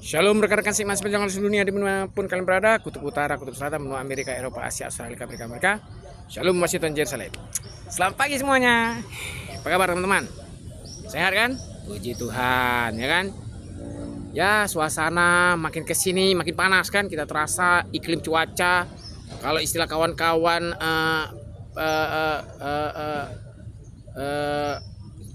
Shalom rekan-rekan Sigma sepanjang seluruh dunia dimanapun kalian berada, kutub utara, kutub selatan, benua Amerika, Eropa, Asia, Australia, Amerika. Shalom Washington, Jerusalem. Selamat pagi semuanya. Apa kabar teman-teman? Sehat kan? Puji Tuhan, ya kan? Ya, suasana makin kesini makin panas kan? Kita terasa iklim cuaca. Kalau istilah kawan-kawan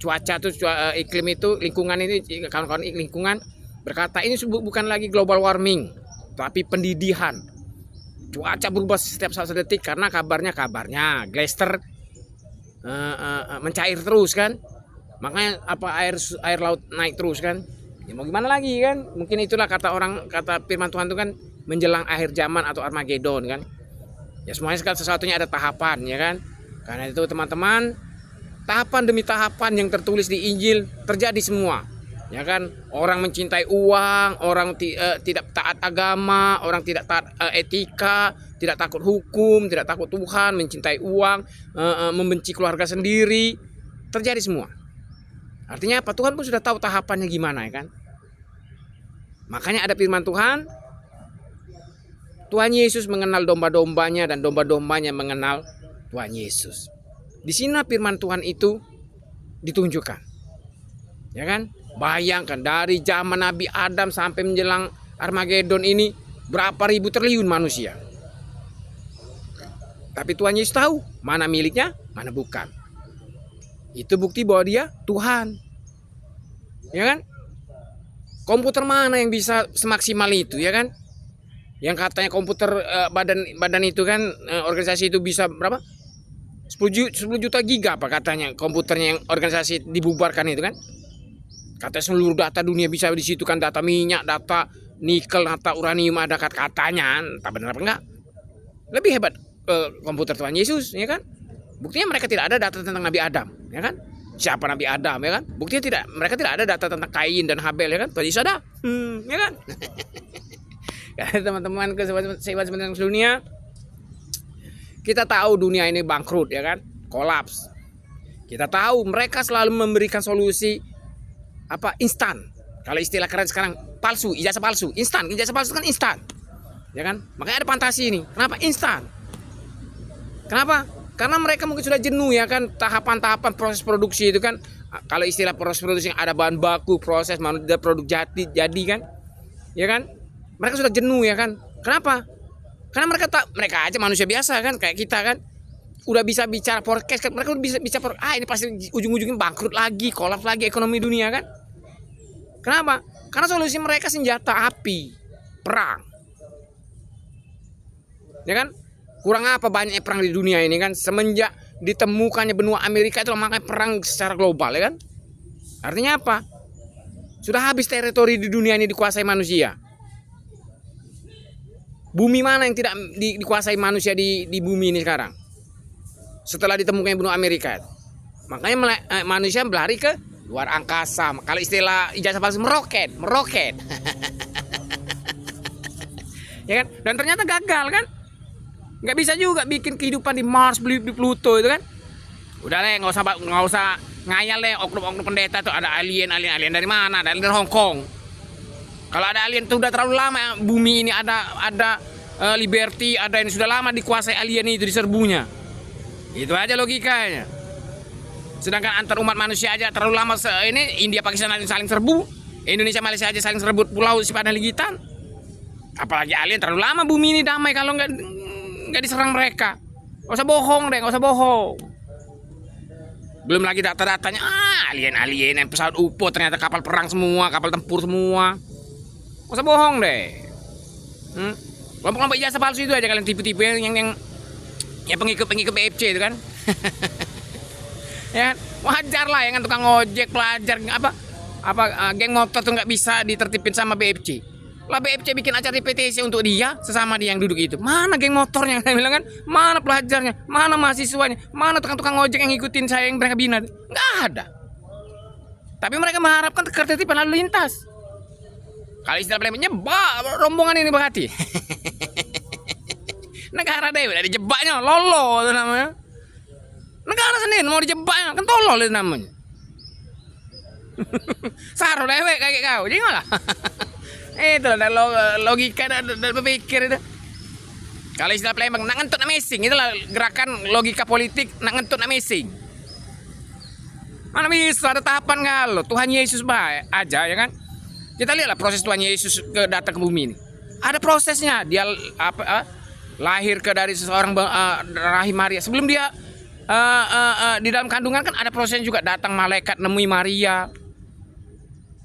cuaca tuh iklim itu lingkungan ini, kawan-kawan lingkungan berkata ini bukan lagi global warming, tapi pendidihan. Cuaca berubah setiap satu detik karena kabarnya glacier mencair terus kan. Makanya air laut naik terus kan. Ya mau gimana lagi kan? Mungkin itulah kata firman Tuhan itu kan menjelang akhir zaman atau Armageddon kan. Ya semuanya segala sesuatunya ada tahapan ya kan. Karena itu teman-teman, tahapan demi tahapan yang tertulis di Injil terjadi semua. Ya kan, orang mencintai uang, orang tidak taat agama, orang tidak taat etika, tidak takut hukum, tidak takut Tuhan, mencintai uang, membenci keluarga sendiri, terjadi semua. Artinya apa? Tuhan pun sudah tahu tahapannya gimana ya kan. Makanya ada firman Tuhan, Tuhan Yesus mengenal domba-dombanya dan domba-dombanya mengenal Tuhan Yesus. Di sini firman Tuhan itu ditunjukkan. Ya kan? Bayangkan dari zaman Nabi Adam sampai menjelang Armageddon ini berapa ribu triliun manusia. Tapi Tuhan Yesus tahu mana miliknya, mana bukan. Itu bukti bahwa dia Tuhan. Ya kan? Komputer mana yang bisa semaksimal itu ya kan? Yang katanya komputer badan itu kan organisasi itu bisa berapa? 10 juta giga apa katanya komputernya yang organisasi dibubarkan itu kan? Katanya seluruh data dunia bisa di situ kan, data minyak, data nikel, data uranium ada katanya, entah benar apa enggak. Lebih hebat komputer Tuhan Yesus, ya kan? Buktinya mereka tidak ada data tentang Nabi Adam, ya kan? Siapa Nabi Adam, ya kan? Buktinya mereka tidak ada data tentang Kain dan Habel, ya kan? Tuhan Yesus ada, ya kan? Karena teman-teman sahabat sebenarnya dunia, kita tahu dunia ini bangkrut, ya kan? Kolaps. Kita tahu mereka selalu memberikan solusi instan. Kalau istilah keren sekarang palsu, ijazah palsu, instan. Ijazah palsu kan instan. Ya kan? Makanya ada fantasi ini. Kenapa instan? Kenapa? Karena mereka mungkin sudah jenuh ya kan, tahapan-tahapan proses produksi itu kan. Kalau istilah proses produksi ada bahan baku, proses produk jadi kan. Ya kan? Mereka sudah jenuh ya kan. Kenapa? Karena mereka aja manusia biasa kan kayak kita kan. Udah bisa bicara forecast kan, mereka udah bisa bicara ini pasti ujung-ujungnya bangkrut lagi, kolaps lagi ekonomi dunia kan. Kenapa? Karena solusi mereka senjata api, perang. Ya kan? Kurang apa banyaknya perang di dunia ini kan, semenjak ditemukannya benua Amerika itu makanya perang secara global ya kan. Artinya apa? Sudah habis teritori di dunia ini dikuasai manusia. Bumi mana yang tidak dikuasai manusia di bumi ini sekarang? Setelah ditemukannya benua Amerika, makanya manusia berlari ke luar angkasa. Kalau istilah ijazah palsu meroket, ya kan? Dan ternyata gagal kan? Nggak bisa juga bikin kehidupan di Mars, di Pluto itu kan? Udah deh, nggak usah ngayal deh. Oknum pendeta tuh ada alien dari mana? Dari Hong Kong. Kalau ada alien tuh udah terlalu lama. Bumi ini ada Liberty, ada yang sudah lama dikuasai alien itu, diserbunya. Itu aja logikanya. Sedangkan antar umat manusia aja terlalu lama ini India Pakistan saling serbu, Indonesia Malaysia aja saling serebut pulau si Padang Ligitan. Apalagi alien, terlalu lama bumi ini damai kalau nggak diserang mereka. Nggak usah bohong deh, nggak usah bohong. Belum lagi data-datanya alien yang pesawat UFO ternyata kapal perang semua, kapal tempur semua. Nggak usah bohong deh. Kelompok-kelompok ijazah palsu itu aja kalian tipu-tipu yang pengikut BFC itu kan. Ya wajar lah ya kan, tukang ojek, pelajar geng motor tuh nggak bisa ditertipin sama BFC. Lah BFC bikin acara PTC untuk dia, sesama dia yang duduk itu. Mana geng motornya kan bilang kan? Mana pelajarnya? Mana mahasiswanya? Mana tukang ojek yang ngikutin saya yang mereka bina? Nggak ada. Tapi mereka mengharapkan ketertiban lalu lintas. Kalau istilah Palembangnya rombongan ini berhati. Negara deh udah dijebaknya, lolo itu namanya. Negara sendiri mau dijebaknya kan tolol itu namanya. Saro dewek kayak kau, jadi malah. Itu lah logika dan berpikir itu. Kalau istilah Palembang, nak ngentut nak mesing, itulah gerakan logika politik nak ngentut nak mesing. Mana bisa ada tahapan kalau Tuhan Yesus baik aja ya kan? Kita lihatlah proses Tuhan Yesus datang ke bumi ini. Ada prosesnya. Dia lahir dari seseorang rahim Maria. Sebelum dia di dalam kandungan kan ada prosesnya juga, datang malaikat nemui Maria.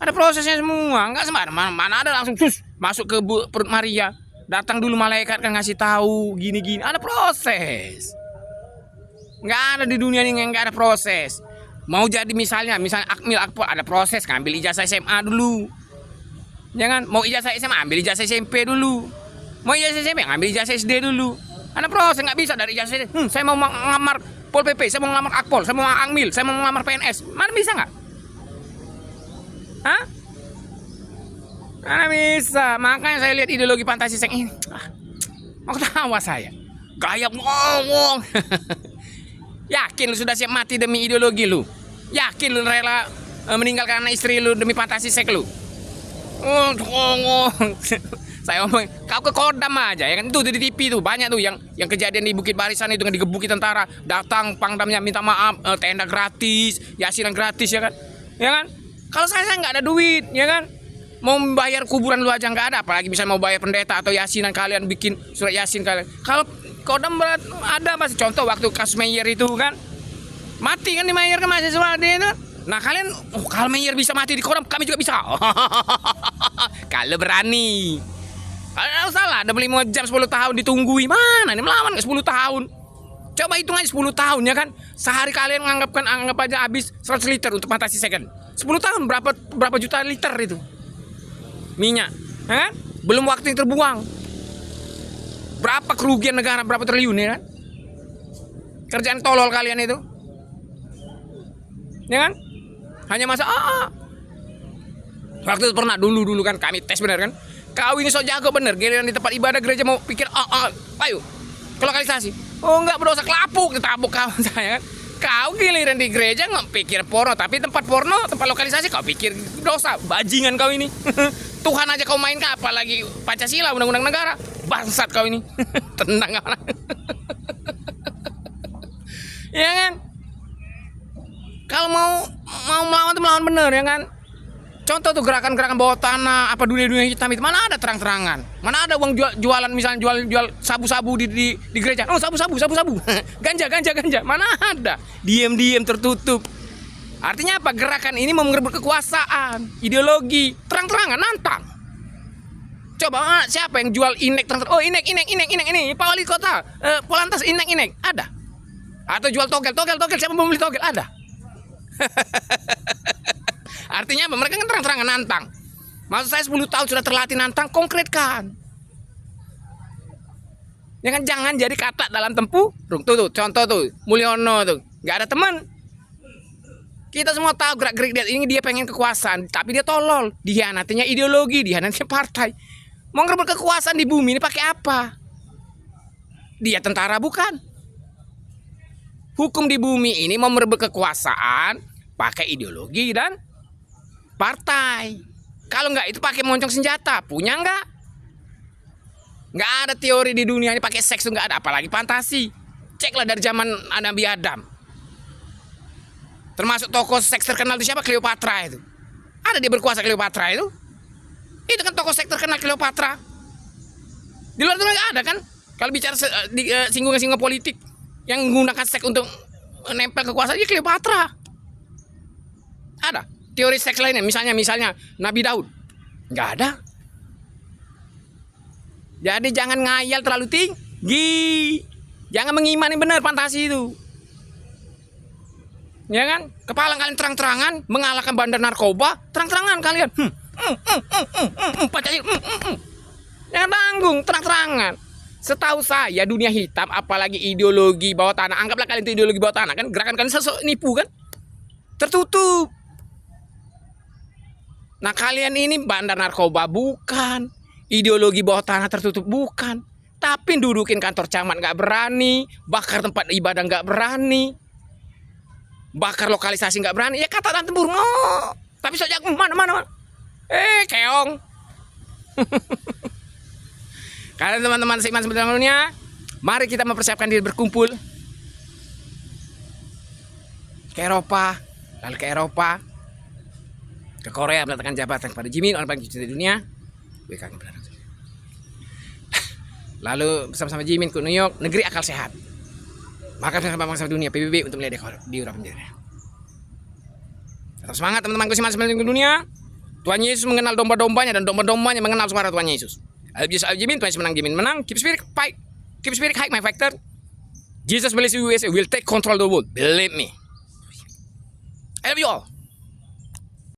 Ada prosesnya semua, enggak sembarang. Mana ada langsung masuk ke perut Maria. Datang dulu malaikat kan ngasih tahu gini-gini. Ada proses. Enggak ada di dunia ini yang enggak ada proses. Mau jadi misalnya Akmil Akpol ada proses, ngambil ijazah SMA dulu. Jangan mau ijazah SMA ambil ijazah SMP dulu. Mau ijazah SMP ambil ijazah SD dulu. Ada proses, nggak bisa dari ijazah SD. Saya mau ngelamar Pol PP, saya mau ngelamar Akpol, saya mau Akmil, saya mau ngelamar PNS. Mana bisa nggak? Hah? Mana bisa? Makanya saya lihat ideologi fantasi yang ini. Mau ketawa saya. Gaya ngomong. Yakin lu sudah siap mati demi ideologi lu? Yakin lu rela meninggalkan anak istri lu demi fantasi seks lu? Ngomong. Saya ngomong, kau ke Kodam aja ya kan, itu di TV tuh banyak tuh yang kejadian di Bukit Barisan itu yang digebuki tentara, datang pangdamnya minta maaf, tenda gratis, yasinan gratis ya kan. Ya kan? Kalau saya nggak ada duit ya kan. Mau membayar kuburan lu aja nggak ada, apalagi bisa mau bayar pendeta atau yasinan kalian bikin surat yasin kalian. Kalau Kodam ada masih, contoh waktu kasus Meyer itu kan, mati kan di Meyer kan masih semua itu. Nah kalian, kalau Meyer bisa mati di Kodam, kami juga bisa. Kalau berani. Kalau salah, ada 5 jam 10 tahun ditunggui, mana ini melawan ke 10 tahun. Coba hitung aja 10 tahun ya kan. Sehari kalian anggap aja habis 100 liter untuk fantasi second. 10 tahun berapa juta liter itu minyak, kan? Belum waktu yang terbuang. Berapa kerugian negara, berapa triliun ya kan? Kerjaan tolol kalian itu, ya kan? Hanya masa waktu itu pernah dulu kan kami tes benar kan? Kau ini sok jago bener, giliran di tempat ibadah gereja mau pikir ayo lokalisasi. Oh enggak, berdosa kelapuk ditabuk kawan saya kan. Kau giliran di gereja nggak pikir porno, tapi tempat porno, tempat lokalisasi kau pikir dosa. Bajingan kau ini. Tuhan aja kau main kah, apalagi Pancasila, undang-undang negara. Bangsat kau ini. Tendang kau. Ya kan? Kalau mau melawan tuh melawan bener ya kan? Contoh tuh gerakan-gerakan bawah tanah, apa dunia-dunia hitam itu, mana ada terang-terangan? Mana ada uang jualan misalnya jual sabu-sabu di gereja? Oh sabu-sabu. Ganja. Mana ada? Diam-diam tertutup. Artinya apa? Gerakan ini mau merebut kekuasaan, ideologi, terang-terangan nantang. Coba siapa yang jual inek terang-terangan? Oh inek ini Pak Wali Kota, Polantas inek ada? Atau jual togel, siapa mau beli togel? Ada. Artinya apa? Mereka kan terang-terangan nantang. Maksud saya 10 tahun sudah terlatih nantang, konkretkan. Ya kan, jangan jadi kata dalam tempurung. Tuh contoh tuh Mulyono tuh, nggak ada teman. Kita semua tahu gerak-gerik dia ini, dia pengen kekuasaan, tapi dia tolol. Dihianatinya ideologi, dihianatinya partai. Mau ngerebut kekuasaan di bumi ini pakai apa? Dia tentara bukan? Hukum di bumi ini mau merebut kekuasaan pakai ideologi dan partai. Kalau nggak itu pakai moncong senjata, punya nggak? Nggak ada teori di dunia ini pakai seks tuh nggak ada, apalagi fantasi. Ceklah dari zaman Nabi Adam. Termasuk tokoh seks terkenal itu siapa? Cleopatra itu. Ada dia berkuasa Cleopatra itu. Itu kan tokoh seks terkenal Cleopatra. Di luar itu nggak ada kan? Kalau bicara singgungan politik yang menggunakan seks untuk nempel kekuasaan, dia Cleopatra. Ada teori seks lainnya, misalnya Nabi Daud, nggak ada. Jadi jangan ngayal terlalu tinggi, jangan mengimani benar fantasi itu, ya kan? Kepala kalian terang-terangan mengalahkan bandar narkoba, terang-terangan kalian, jangan tanggung, terang-terangan. Setahu saya dunia hitam, apalagi ideologi bawah tanah, anggaplah kalian itu ideologi bawah tanah kan, gerakan kalian sosok nipu kan, tertutup. Nah kalian ini bandar narkoba bukan, ideologi bawah tanah tertutup bukan, tapi dudukin kantor camat nggak berani, bakar tempat ibadah nggak berani, bakar lokalisasi nggak berani, ya kata dan tempur, tapi sejak mana, keong, Karena teman-teman seiman sebenarnya dunia, mari kita mempersiapkan diri berkumpul ke Eropa, lalu ke Korea meletakkan jabatan kepada Jimin, orang paling cinta di dunia. Lalu bersama-sama Jimin ke New York, negeri akal sehat. Maka bersama bangsa dunia PBB untuk melihat di Eropa menjadi. Tetap semangat teman-temanku seiman sebenarnya dunia. Tuhan Yesus mengenal domba-dombanya dan domba-dombanya mengenal suara Tuhan Yesus. Jesus Jimin, Tuhan Yesus menang, Jimin menang. Keep spirit fight, keep spirit high, my factor. Jesus believes USA will take control of the world. Believe me. I love you all.